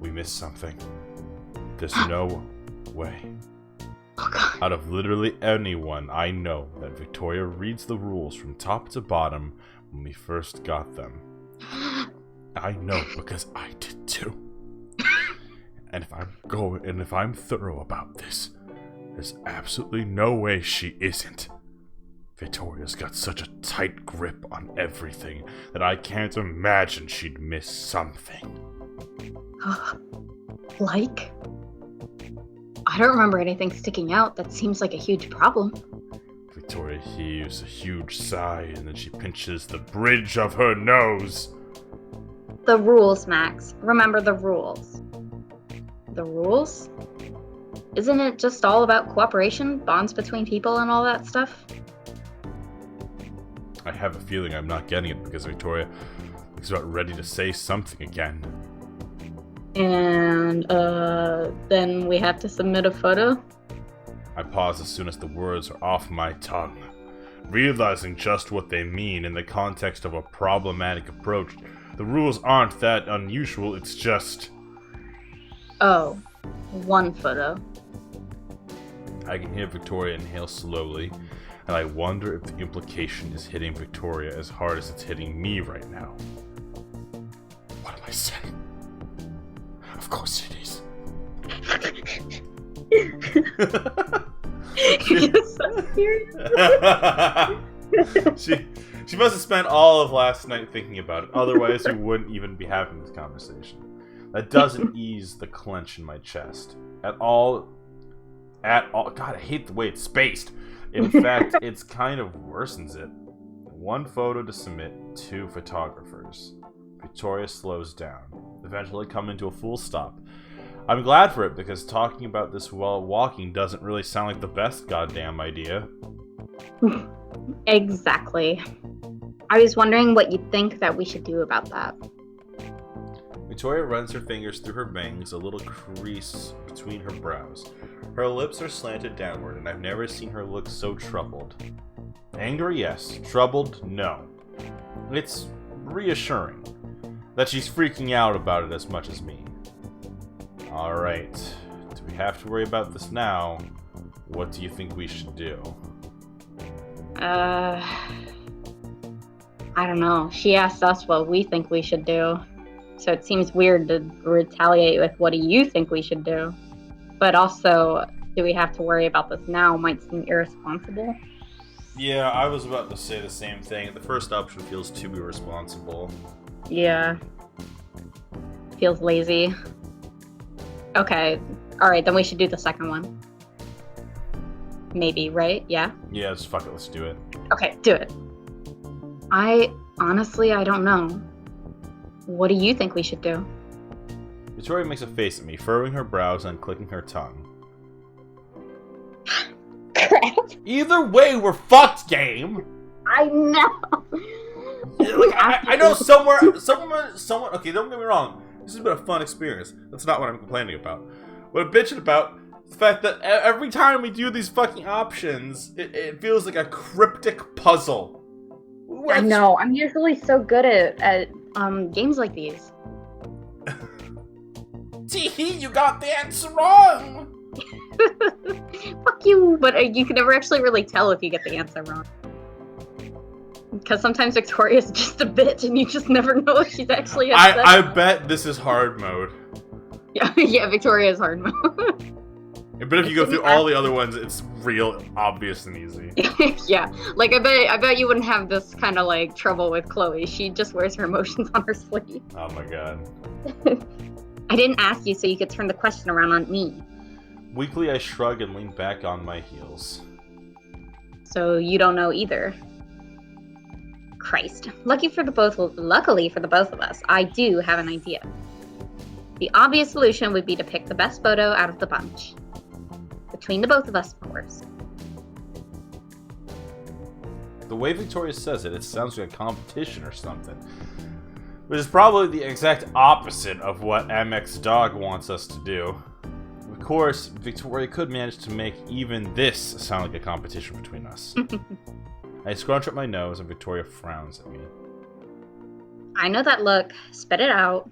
we missed something. There's no way. Oh, God. Out of literally anyone I know that Victoria reads the rules from top to bottom when we first got them. I know because I did too. And if I'm thorough about this, there's absolutely no way she isn't. Victoria's got such a tight grip on everything that I can't imagine she'd miss something. Like? I don't remember anything sticking out. That seems like a huge problem. Victoria heaves a huge sigh and then she pinches the bridge of her nose. The rules, Max. Remember the rules. The rules? Isn't it just all about cooperation, bonds between people, and all that stuff? I have a feeling I'm not getting it because Victoria is about ready to say something again. And, then we have to submit a photo? I pause as soon as the words are off my tongue. Realizing just what they mean in the context of a problematic approach, the rules aren't that unusual, it's just... Oh, one photo. I can hear Victoria inhale slowly, and I wonder if the implication is hitting Victoria as hard as it's hitting me right now. What am I saying? Of course it is. You're so serious. She must have spent all of last night thinking about it. Otherwise, we wouldn't even be having this conversation. That doesn't ease the clench in my chest. At all. God, I hate the way it's spaced. In fact, it's kind of worsens it. One photo to submit, 2 photographers. Victoria slows down, eventually coming to a full stop. I'm glad for it because talking about this while walking doesn't really sound like the best goddamn idea. Exactly. I was wondering what you think that we should do about that. Victoria runs her fingers through her bangs, a little crease between her brows. Her lips are slanted downward, and I've never seen her look so troubled. Angry, yes. Troubled, no. It's reassuring that she's freaking out about it as much as me. Alright, do we have to worry about this now? What do you think we should do? I don't know. She asked us what we think we should do. So it seems weird to retaliate with what do you think we should do? But also, do we have to worry about this now might seem irresponsible. Yeah, I was about to say the same thing. The first option feels too irresponsible. Yeah. Feels lazy. Okay. Alright, then we should do the second one. Maybe, right? Yeah? Yeah, just fuck it, let's do it. Okay, do it. Honestly, I don't know. What do you think we should do? Victoria makes a face at me, furrowing her brows and clicking her tongue. Crap. Either way, we're fucked, game! I know! Like, I know someone, okay, don't get me wrong. This has been a fun experience. That's not what I'm complaining about. What I'm bitching about is the fact that every time we do these fucking options, it feels like a cryptic puzzle. I know. I'm usually so good at games like these. Tee-hee, you got the answer wrong! Fuck you, but you can never actually really tell if you get the answer wrong. Because sometimes Victoria's just a bitch and you just never know if she's actually upset. I bet this is hard mode. Yeah, Victoria's hard mode. But if you go through all the other ones, it's real obvious and easy. Yeah, like I bet you wouldn't have this kind of like trouble with Chloe. She just wears her emotions on her sleeve. Oh my god. I didn't ask you so you could turn the question around on me. Weakly, I shrug and lean back on my heels. So you don't know either. Christ. Luckily for the both of us, I do have an idea. The obvious solution would be to pick the best photo out of the bunch. Between the both of us, of course. The way Victoria says it, it sounds like a competition or something. Which is probably the exact opposite of what MX Dog wants us to do. Of course, Victoria could manage to make even this sound like a competition between us. I scrunch up my nose and Victoria frowns at me. I know that look. Spit it out.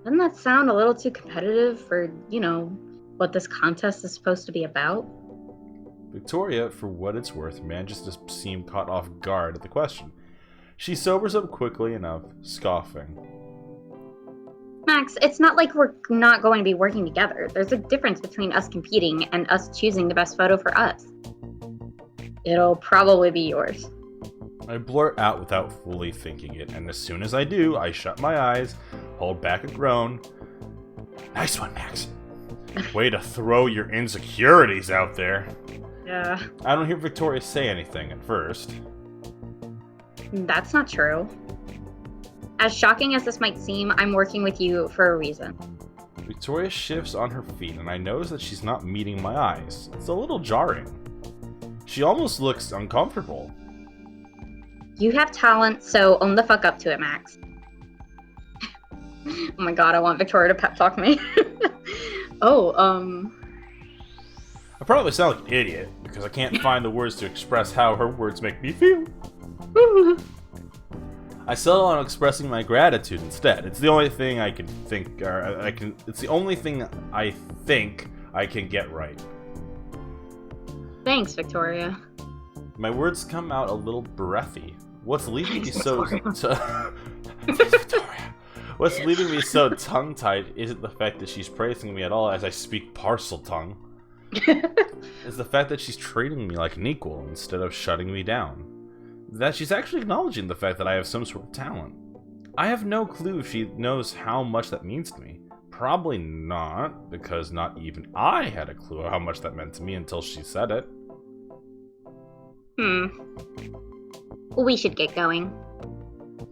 Doesn't that sound a little too competitive for, what this contest is supposed to be about? Victoria, for what it's worth, manages to seem caught off guard at the question. She sobers up quickly enough, scoffing. Max, it's not like we're not going to be working together. There's a difference between us competing and us choosing the best photo for us. It'll probably be yours. I blurt out without fully thinking it, and as soon as I do, I shut my eyes, hold back a groan. Nice one, Max. Way to throw your insecurities out there. Yeah. I don't hear Victoria say anything at first. That's not true. As shocking as this might seem, I'm working with you for a reason. Victoria shifts on her feet, and I notice that she's not meeting my eyes. It's a little jarring. She almost looks uncomfortable. You have talent, so own the fuck up to it, Max. Oh my god, I want Victoria to pep talk me. I probably sound like an idiot, because I can't find the words to express how her words make me feel. I settle on expressing my gratitude instead. It's the only thing I can think, it's the only thing I think I can get right. Thanks, Victoria. My words come out a little breathy. What's leaving me so What's leaving me so tongue-tied isn't the fact that she's praising me at all as I speak parcel tongue. It's the fact that she's treating me like an equal instead of shutting me down. That she's actually acknowledging the fact that I have some sort of talent. I have no clue if she knows how much that means to me. Probably not, because not even I had a clue how much that meant to me until she said it. We should get going.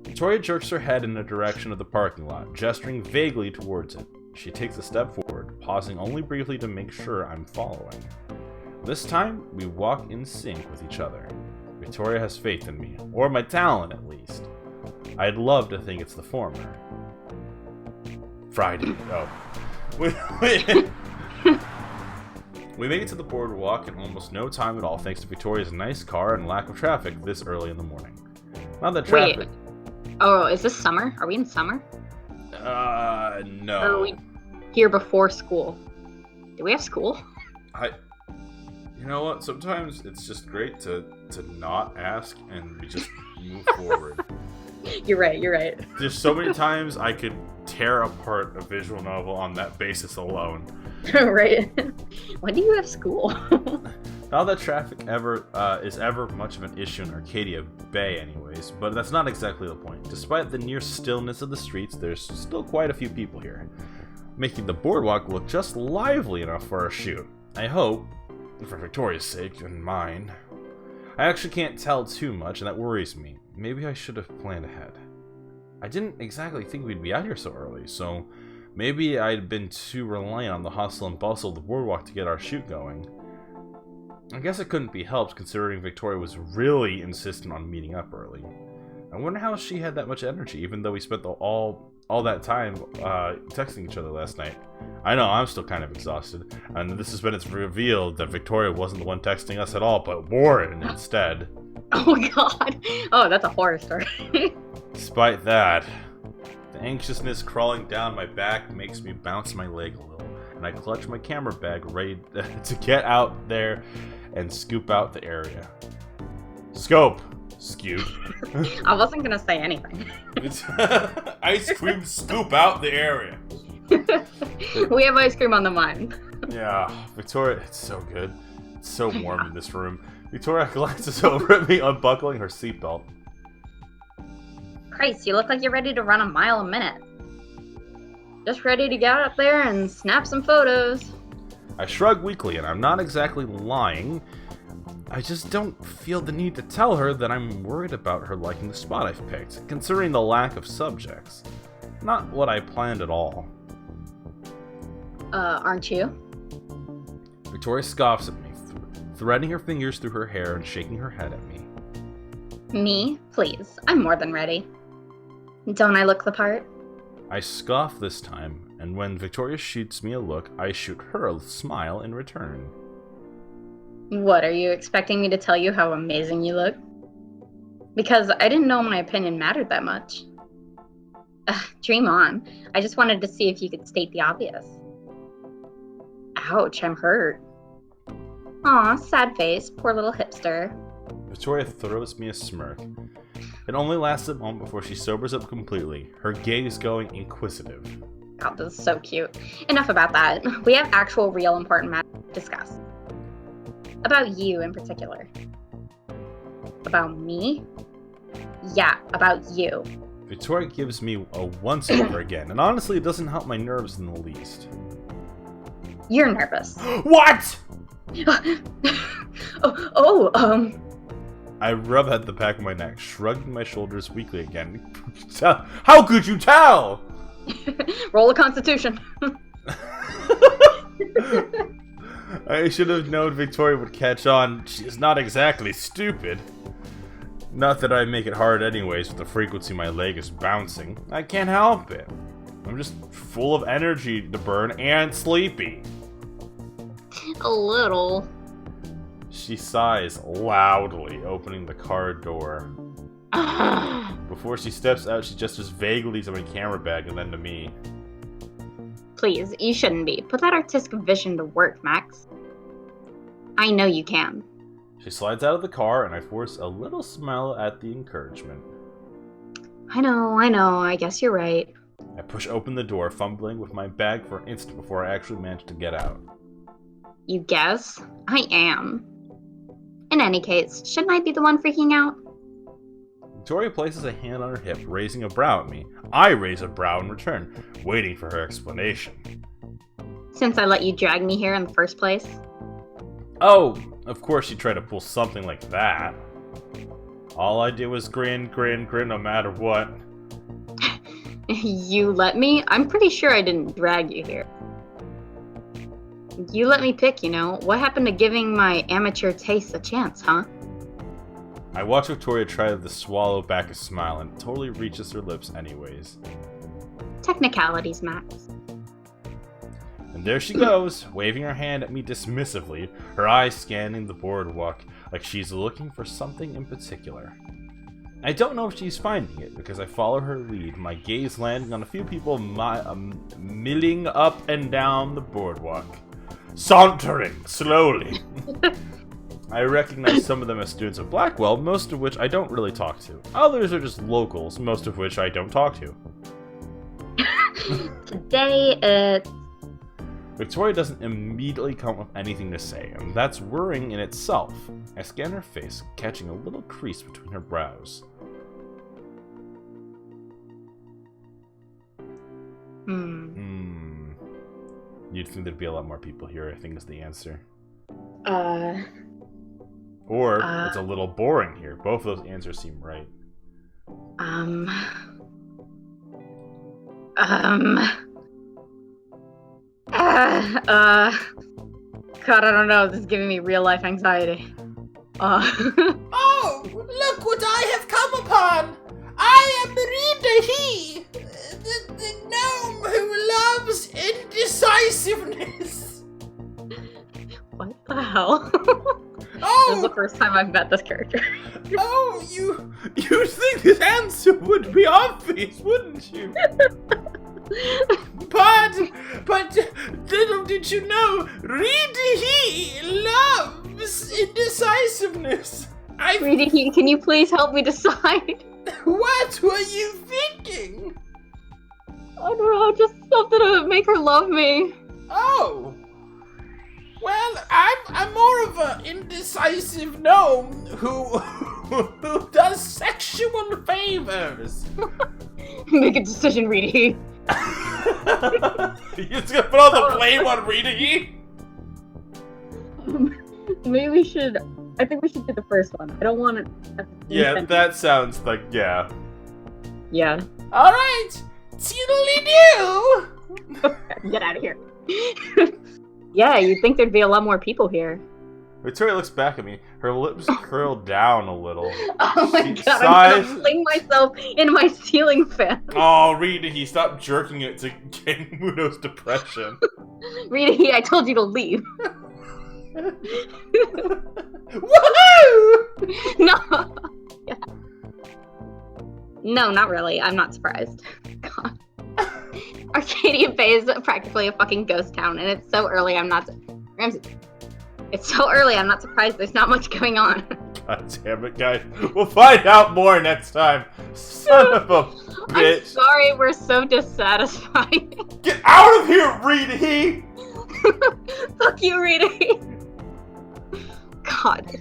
Victoria jerks her head in the direction of the parking lot, gesturing vaguely towards it. She takes a step forward, pausing only briefly to make sure I'm following. This time, we walk in sync with each other. Victoria has faith in me, or my talent at least. I'd love to think it's the former. Friday. Oh. We make it to the boardwalk in almost no time at all thanks to Victoria's nice car and lack of traffic this early in the morning. Not that traffic... Wait. Oh, is this summer? Are we in summer? No. Or are we here before school? Do we have school? You know what? Sometimes it's just great to not ask and we just move forward. You're right. There's so many times I could tear apart a visual novel on that basis alone. Right. When do you have school? Not that traffic is ever much of an issue in Arcadia Bay anyways, but that's not exactly the point. Despite the near stillness of the streets, there's still quite a few people here, making the boardwalk look just lively enough for our shoot. I hope, for Victoria's sake and mine. I actually can't tell too much, and that worries me. Maybe I should have planned ahead. I didn't exactly think we'd be out here so early, so maybe I'd been too reliant on the hustle and bustle of the boardwalk to get our shoot going. I guess it couldn't be helped considering Victoria was really insistent on meeting up early. I wonder how she had that much energy, even though we spent all that time texting each other last night. I know, I'm still kind of exhausted, and this has been it's revealed that Victoria wasn't the one texting us at all, but Warren instead. Oh god. Oh, that's a horror story. Despite that, the anxiousness crawling down my back makes me bounce my leg a little, and I clutch my camera bag ready to get out there and scoop out the area. Scope! Scoop. I wasn't gonna say anything. Ice cream scoop out the area. We have ice cream on the mind. Yeah, Victoria, it's so good. It's so warm in this room. Victoria glances over at me, unbuckling her seatbelt. Christ, you look like you're ready to run a mile a minute. Just ready to get up there and snap some photos. I shrug weakly, and I'm not exactly lying. I just don't feel the need to tell her that I'm worried about her liking the spot I've picked, considering the lack of subjects. Not what I planned at all. Aren't you? Victoria scoffs at me, threading her fingers through her hair and shaking her head at me. Me? Please. I'm more than ready. Don't I look the part? I scoff this time, and when Victoria shoots me a look, I shoot her a smile in return. What, are you expecting me to tell you how amazing you look? Because I didn't know my opinion mattered that much. Dream on. I just wanted to see if you could state the obvious. Ouch, I'm hurt. Aw, sad face, poor little hipster. Victoria throws me a smirk. It only lasts a moment before she sobers up completely, her gaze going inquisitive. God, this is so cute. Enough about that. We have actual, real, important matters to discuss. About you in particular. About me? Yeah, about you. Victoria gives me a once-over again, and honestly it doesn't help my nerves in the least. You're nervous. What?! I rub at the back of my neck, shrugging my shoulders weakly again. How could you tell?! Roll a constitution. I should have known Victoria would catch on. She's not exactly stupid. Not that I make it hard anyways with the frequency my leg is bouncing. I can't help it. I'm just full of energy to burn and sleepy. A little. She sighs loudly, opening the car door. Before she steps out, she gestures vaguely to my camera bag and then to me. Please, you shouldn't be. Put that artistic vision to work, Max. I know you can. She slides out of the car, and I force a little smile at the encouragement. I know, I guess you're right. I push open the door, fumbling with my bag for an instant before I actually manage to get out. You guess? I am. In any case, shouldn't I be the one freaking out? Victoria places a hand on her hip, raising a brow at me. I raise a brow in return, waiting for her explanation. Since I let you drag me here in the first place? Oh, of course you try to pull something like that. All I did was grin no matter what. You let me? I'm pretty sure I didn't drag you here. You let me pick, you know. What happened to giving my amateur taste a chance, huh? I watch Victoria try to swallow back a smile and totally reaches her lips anyways. Technicalities, Max. And there she goes, waving her hand at me dismissively, her eyes scanning the boardwalk like she's looking for something in particular. I don't know if she's finding it, because I follow her lead, my gaze landing on a few people milling up and down the boardwalk. Sauntering slowly. I recognize some of them as students of Blackwell, most of which I don't really talk to. Others are just locals, most of which I don't talk to. Today, it's... Victoria doesn't immediately come up with anything to say, and that's worrying in itself. I scan her face, catching a little crease between her brows. You'd think there'd be a lot more people here, I think is the answer. Or, it's a little boring here. Both of those answers seem right. God, I don't know. This is giving me real life anxiety. Oh, look what I have come upon! I am Rita He, the gnome who loves indecisiveness. What the hell? Oh! This is the first time I've met this character. Oh, you think his answer would be obvious, wouldn't you? But little did you know, Rita He loves indecisiveness. Rita, can you please help me decide? What were you thinking? I don't know, just something to make her love me. Oh. Well, I'm more of an indecisive gnome who does sexual favors. Make a decision, Rita. You're just gonna put all the blame on Rita? Maybe we should... I think we should do the first one. I don't want to... Yeah, that sounds like, yeah. Yeah. Alright! Toodly-doo! Get out of here. Yeah, you'd think there'd be a lot more people here. Victoria looks back at me. Her lips curl down a little. Oh my She god, sighs. I'm gonna fling myself in my ceiling fan. Oh, Rita, stop jerking it to get Muno's depression. Rita, I told you to leave. Woohoo! No. Yeah. No, not really. I'm not surprised. God. Arcadia Bay is practically a fucking ghost town, and it's so early. Ramsey. It's so early. I'm not surprised. There's not much going on. God damn it, guys. We'll find out more next time. Son of a bitch. I'm sorry. We're so dissatisfied. Get out of here, Rita! Fuck you, Rita. God.